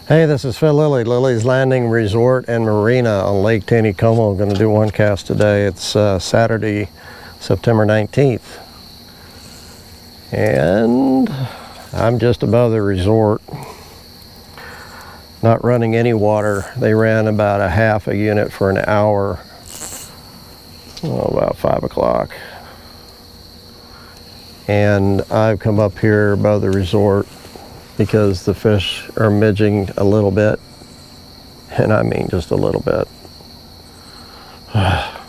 Hey, this is Phil Lilley, Lilley's Landing Resort and Marina on Lake Taneycomo. I'm going to do one cast today. It's Saturday, September 19th. And I'm just above the resort, not running any water. They ran about a half a unit for an hour, about 5 o'clock. And I've come up here above the resort because the fish are midging a little bit, and I mean just a little bit. I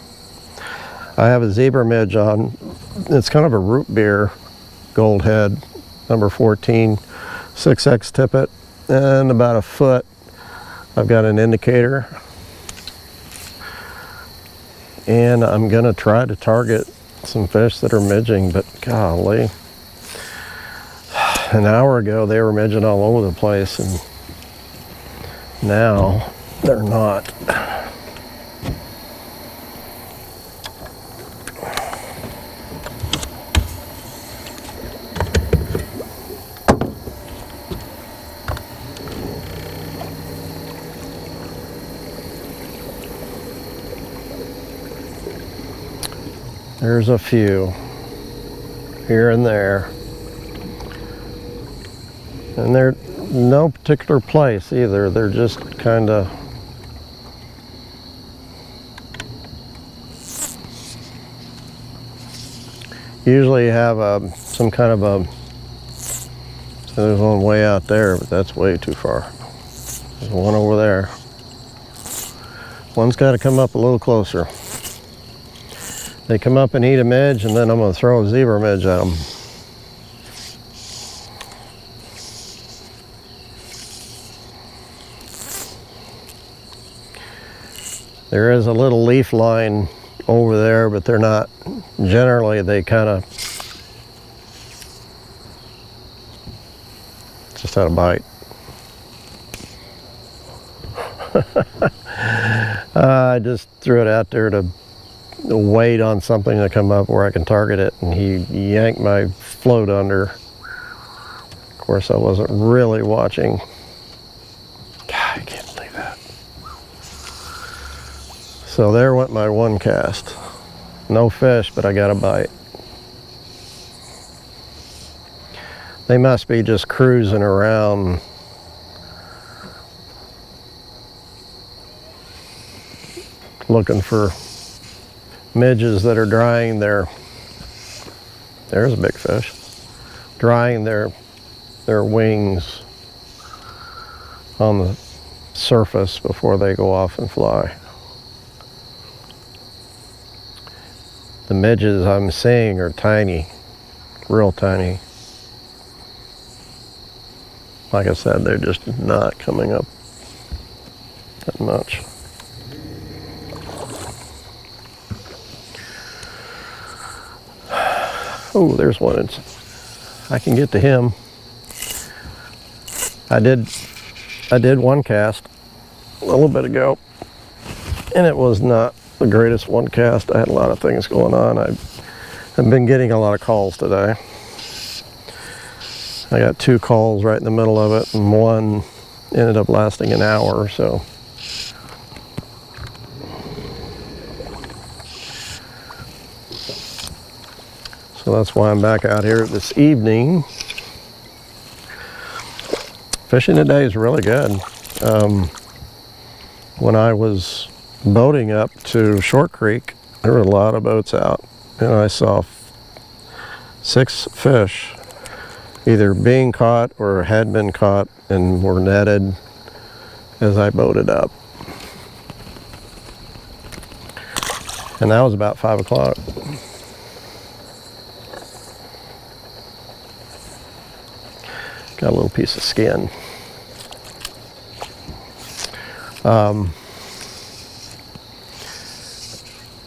have a zebra midge on. It's kind of a root beer gold head, number 14, 6X tippet, and about a foot. I've got an indicator, and I'm gonna try to target some fish that are midging, but golly. An hour ago they were midging all over the place, and now they're not. There's a few here and there. And they're no particular place either. They're just kind of usually have some kind of a. There's one way out there, but that's way too far. There's one over there. One's got to come up a little closer. They come up and eat a midge, and then I'm going to throw a zebra midge at them. There is a little leaf line over there, but they're not, generally they kind of just had a bite. I just threw it out there to wait on something to come up where I can target it, and he yanked my float under. Of course, I wasn't really watching. God, I can't believe that. So there went my one cast. No fish, but I got a bite. They must be just cruising around. Looking for midges that are drying there's a big fish, drying their wings on the surface before they go off and fly. The midges I'm seeing are tiny, real tiny. Like I said, they're just not coming up that much. Oh, there's one. I can get to him. I did one cast a little bit ago, and it was not the greatest one cast. I had a lot of things going on. I've been getting a lot of calls today. I got 2 calls right in the middle of it, and one ended up lasting an hour or so. So that's why I'm back out here this evening. Fishing today is really good. When I was boating up to Short Creek, there were a lot of boats out, and I saw 6 fish either being caught or had been caught and were netted as I boated up. And that was about 5 o'clock. Got a little piece of skin.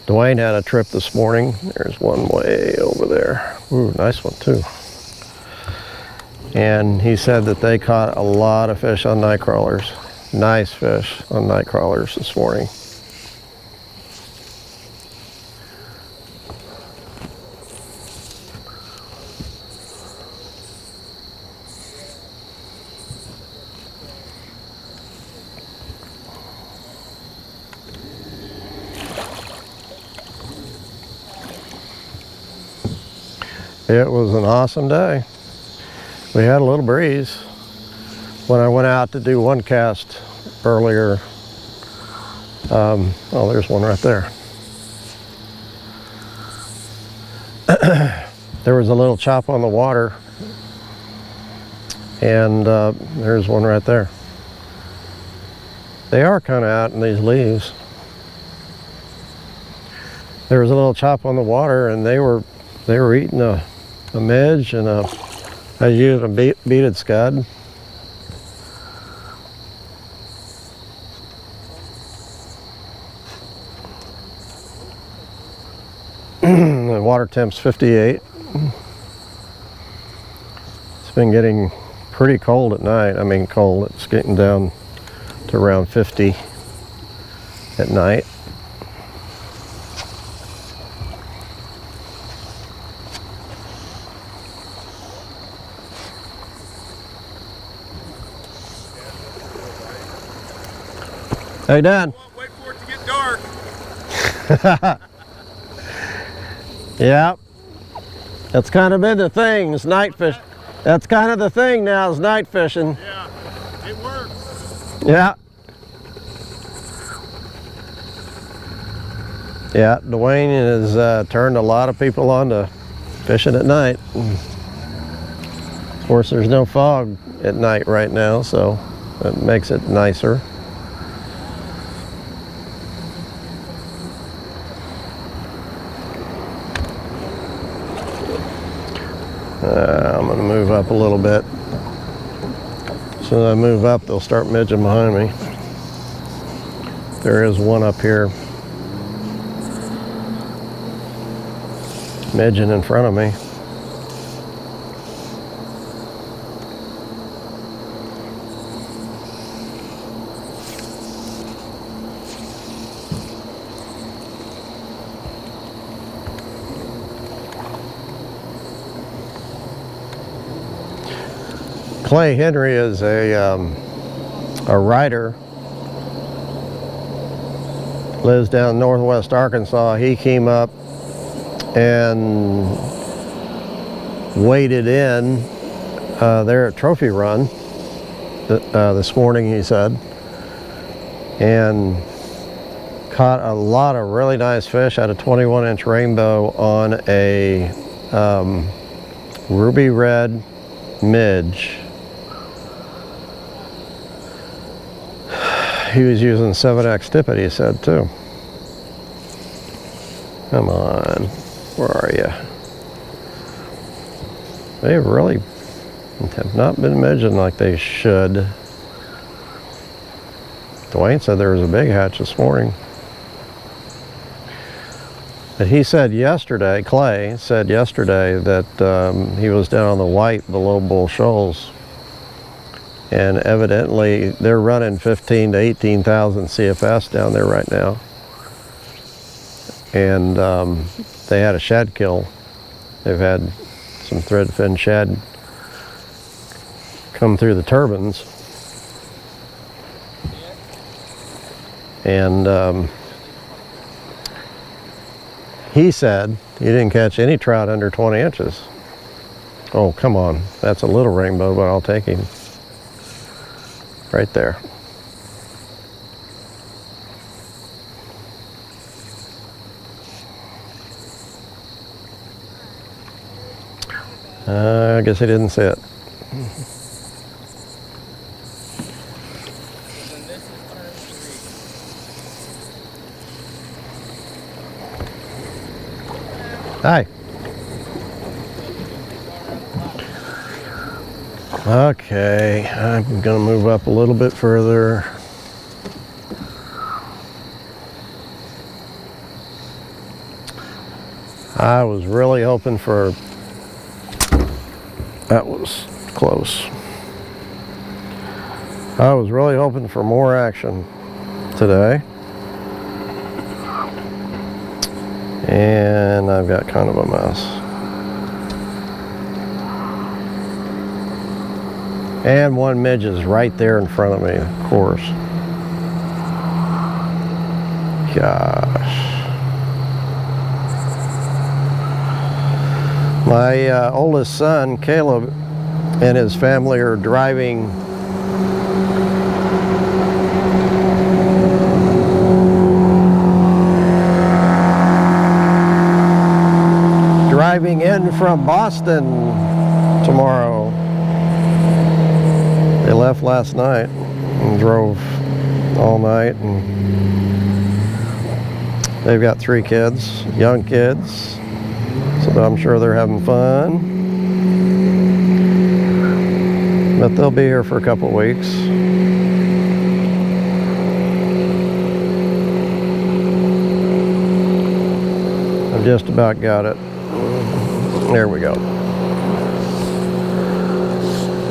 Dwayne had a trip this morning. There's one way over there. Ooh, nice one too. And he said that they caught a lot of fish on night crawlers. Nice fish on night crawlers this morning. It was an awesome day. We had a little breeze. When I went out to do one cast earlier, oh, there's one right there. There was a little chop on the water, and there's one right there. They are kind of out in these leaves. There was a little chop on the water, and they were eating a midge and I used a beaded scud. The water temp's 58. It's been getting pretty cold at night. I mean cold, it's getting down to around 50 at night. Hey, Dad. Wait for it to get dark. Yeah. That's kind of been the thing, is night fish. That's kind of the thing now, is night fishing. Yeah, it works. Yeah. Yeah, Dwayne has turned a lot of people on to fishing at night. Of course, there's no fog at night right now, so it makes it nicer. I'm going to move up a little bit. As soon as I move up, they'll start midging behind me. There is one up here midging in front of me. Clay Henry is a writer, lives down northwest Arkansas. He came up and waded in there at Trophy Run this morning, he said, and caught a lot of really nice fish. Had a 21-inch rainbow on a ruby red midge. He was using 7X tippet, he said, too. Come on, where are you? They really have not been midging like they should. Dwayne said there was a big hatch this morning. But he said yesterday, Clay said yesterday, that he was down on the white below Bull Shoals. And evidently they're running 15 to 18,000 CFS down there right now. And they had a shad kill. They've had some threadfin shad come through the turbines. And he said he didn't catch any trout under 20 inches. Oh, come on. That's a little rainbow, but I'll take him. Right there. I guess he didn't see it. Hi. Okay, I'm going to move up a little bit further. I was really hoping for, that was close. I was really hoping for more action today. And I've got kind of a mess. And one midge is right there in front of me, of course. Gosh. My oldest son, Caleb, and his family are driving in from Boston tomorrow. They left last night and drove all night, and they've got 3 kids, young kids, so I'm sure they're having fun. But they'll be here for a couple weeks. I've just about got it. There we go.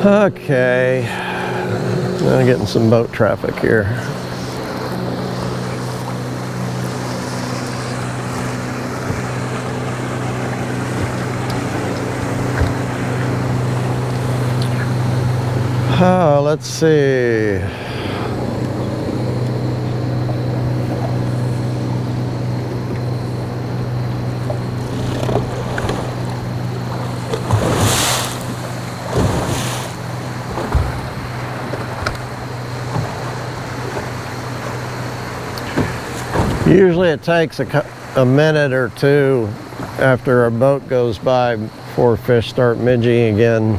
Okay. Now getting some boat traffic here. Let's see. Usually it takes a minute or two after a boat goes by before fish start midging again,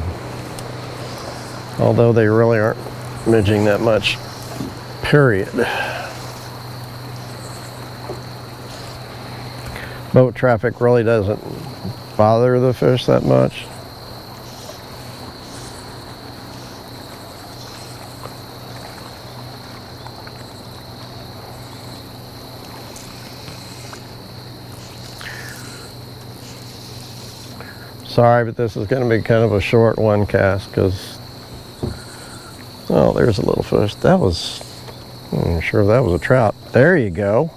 although they really aren't midging that much, period. Boat traffic really doesn't bother the fish that much. Sorry, but this is going to be kind of a short one cast because, oh, there's a little fish. That was, I'm sure that was a trout. There you go.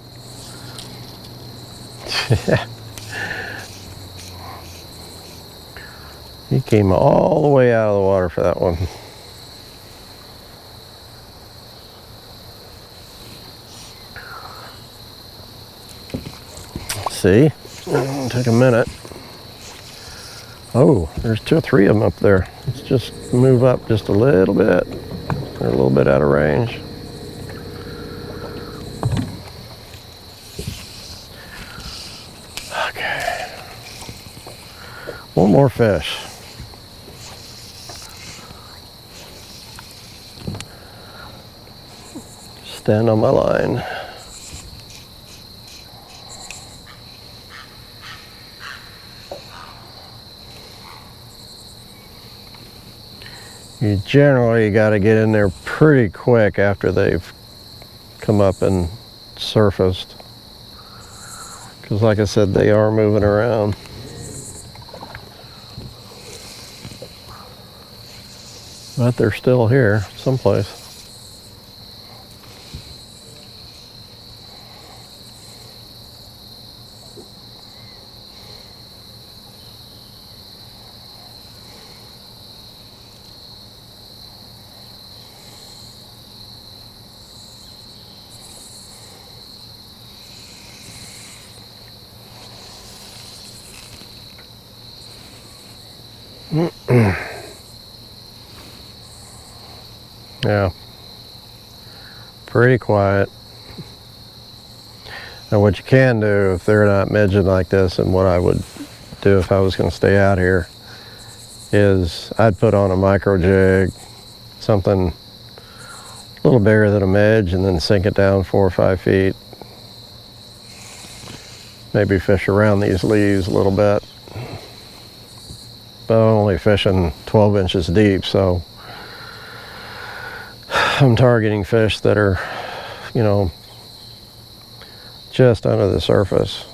He came all the way out of the water for that one. See, took a minute. Oh, there's 2 or 3 of them up there. Let's just move up just a little bit. They're a little bit out of range. Okay. One more fish. Stand on my line. You generally got to get in there pretty quick after they've come up and surfaced, because like I said, they are moving around. But they're still here someplace. Yeah, pretty quiet. Now what you can do if they're not midging like this, and what I would do if I was going to stay out here, is I'd put on a micro jig, something a little bigger than a midge, and then sink it down 4 or 5 feet. Maybe fish around these leaves a little bit. But I'm only fishing 12 inches deep, so I'm targeting fish that are, you know, just under the surface.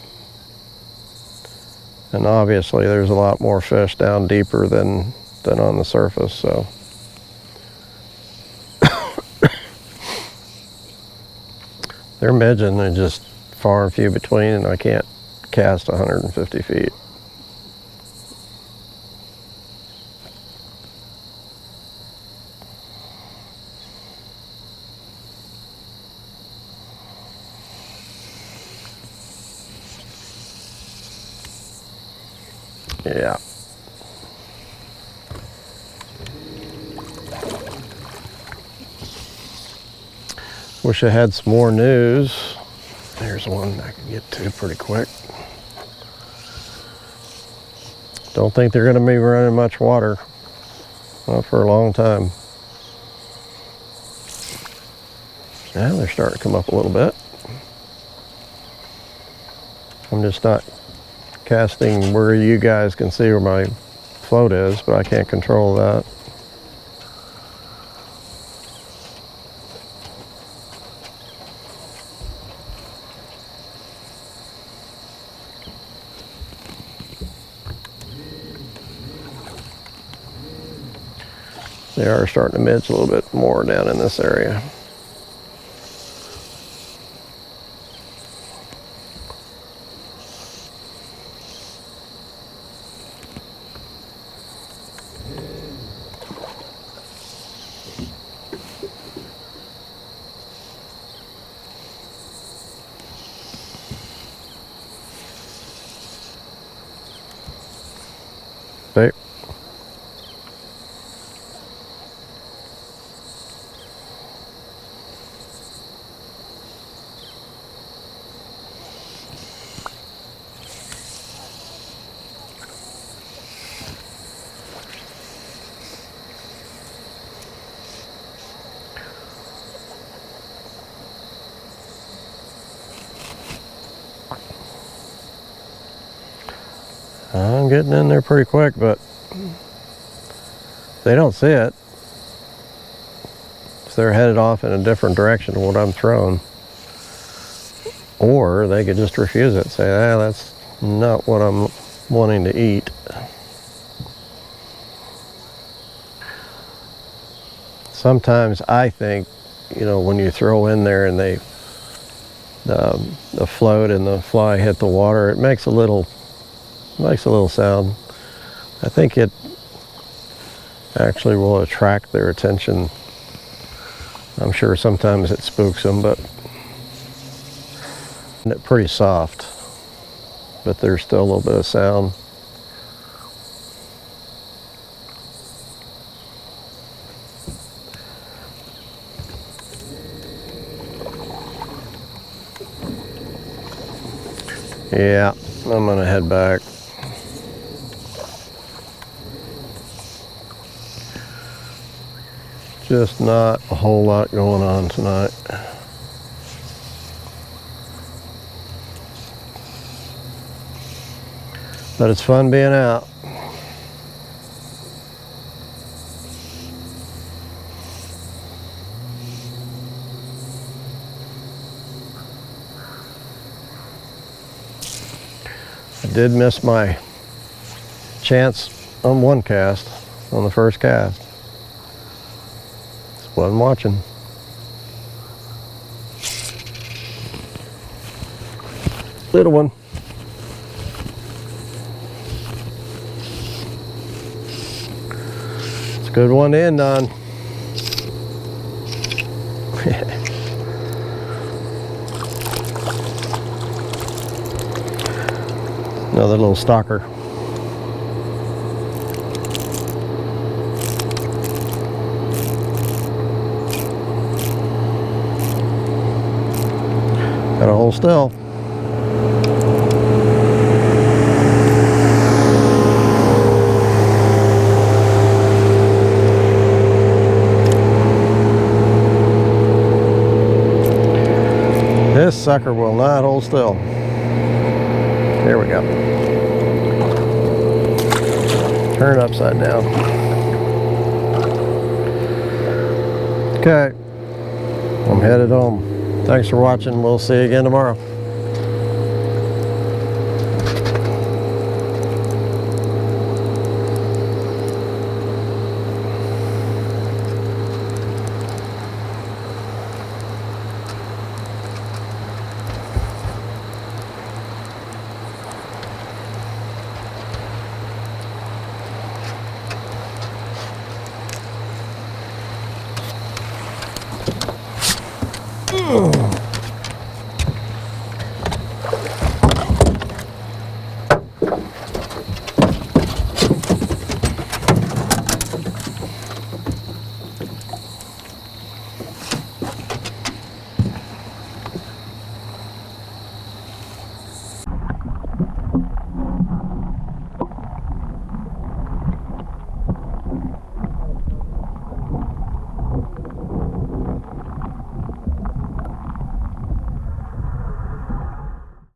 And obviously there's a lot more fish down deeper than on the surface, so. They're midging, they're just far and few between, and I can't cast 150 feet. Yeah. Wish I had some more news. There's one I can get to pretty quick. Don't think they're going to be running much water. Not for a long time. Now they're starting to come up a little bit. I'm just not casting where you guys can see where my float is, but I can't control that. They are starting to midge a little bit more down in this area. Okay. I'm getting in there pretty quick, but they don't see it. So they're headed off in a different direction than what I'm throwing. Or they could just refuse it, say, ah, that's not what I'm wanting to eat. Sometimes I think, you know, when you throw in there and the float and the fly hit the water, it makes a little sound. I think it actually will attract their attention. I'm sure sometimes it spooks them, but it's pretty soft, but there's still a little bit of sound. Yeah, I'm gonna head back. Just not a whole lot going on tonight. But it's fun being out. I did miss my chance on one cast, on the first cast. Just wasn't watching. Little one. It's a good one to end on. Another little stalker. Got a hold still. This sucker will not hold still. Here we go. Turn it upside down. Okay. I'm headed home. Thanks for watching. We'll see you again tomorrow. Oh.